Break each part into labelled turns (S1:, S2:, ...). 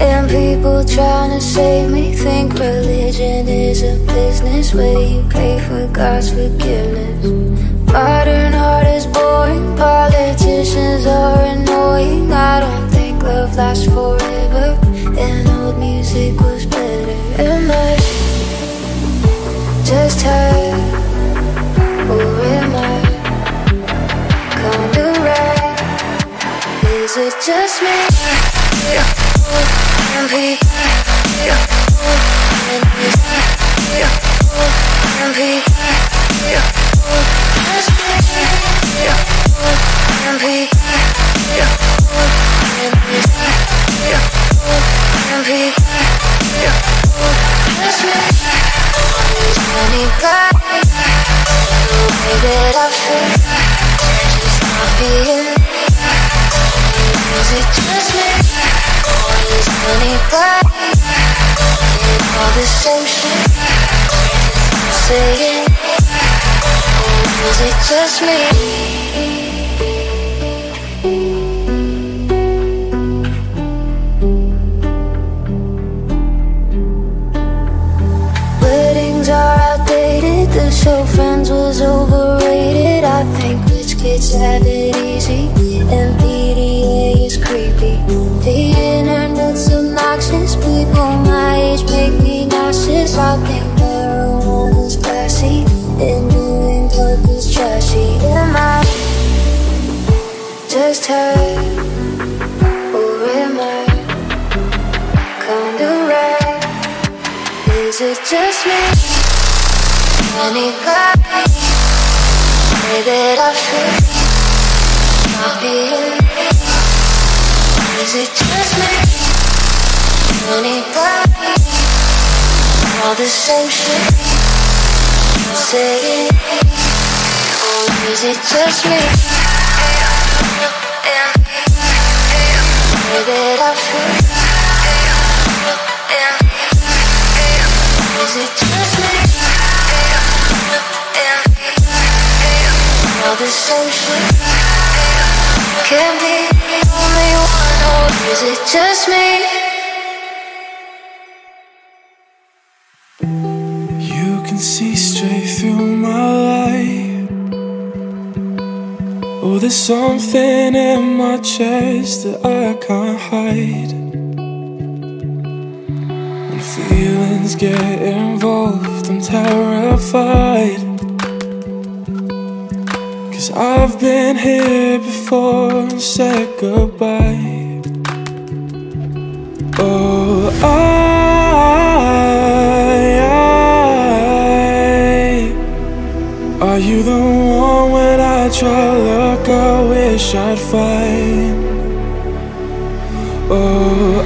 S1: And people trying to save me think religion is a business where you pray for God's forgiveness. Modern art is boring, politicians are annoying. I don't think love lasts forever, and old music was better. Am I just her, or am I kinda right? Is it just me? And people, and people, just me. And people, and people, just me. Is anybody the way that I feel? Just not being. Is it just me? Or is anybody in all the same shit? Just saying. Or is it just me? Weddings are outdated, the show Friends was overrated. I think rich kids have it easy, and PDA is creepy. The internet's obnoxious, people my age make me nauseous. I think marijuana's classy, and doing coke is trashy. Am I just her, or am I kinda right? Is it just me? Anybody say that I feel not being? Is it just me? Anybody all the same shit I'm saying? Or is it just me? Say that I feel. Is it just me? All the same shit can't be the only one. Or is it just me?
S2: You can see straight through my life. Oh, there's something in my chest that I can't hide. When feelings get involved, I'm terrified. 'Cause I've been here before and said goodbye. Oh, are you the one when I try to look I wish I'd find? Oh,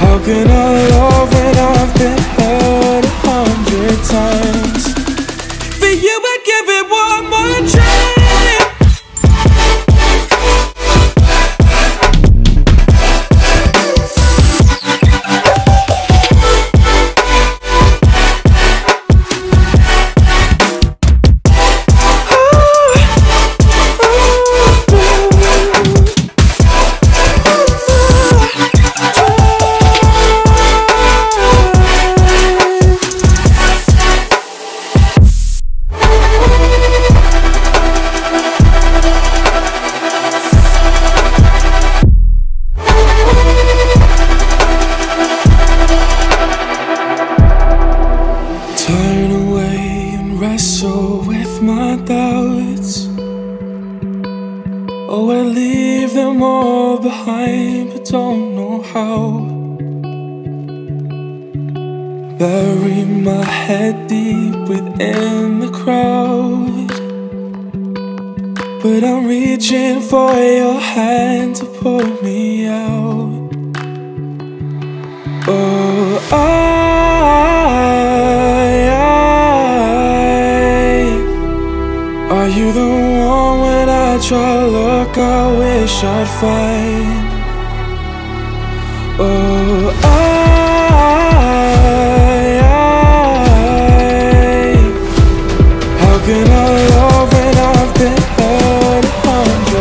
S2: how can I love when I've been hurt 100 times? For you I give it one more try. Turn away and wrestle with my doubts. Oh, I leave them all behind, but don't know how. Bury my head deep within the crowd, but I'm reaching for your hand to pull me out. Oh, are you the one when I try to look I wish I'd find? Oh, how can I love when I've been hurt 100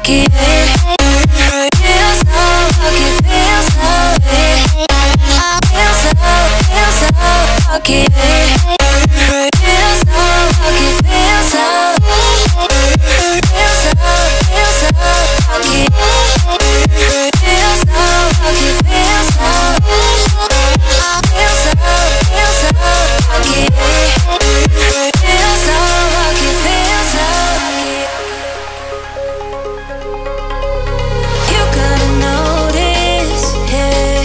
S1: lucky. Feel so lucky, feel so lucky. Feel so lucky. Feel so lucky, feel so lucky. Feel so lucky, feel so lucky. Feel so lucky, feel so lucky. You gotta notice, hey,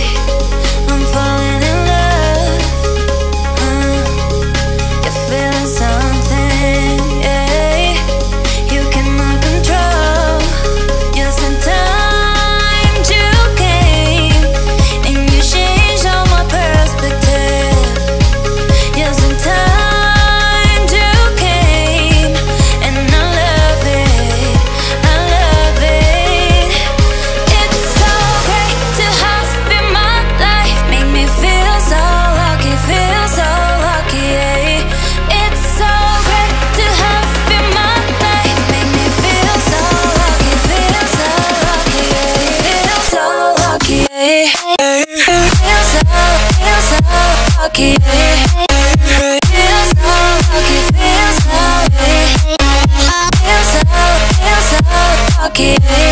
S1: I'm falling in love. You're feeling something, yeah. You cannot control. Just in time you came, and you changed all my perspective. Just in time you came, and I love it, I love it. It's so great to have you in my life, make me feel so lucky, yeah. It's so great to have you in my life, make me feel so lucky, yeah. Feel so lucky, yeah. Feel so lucky, yeah. Feel so lucky, feel so lucky. Feel so lucky, yeah.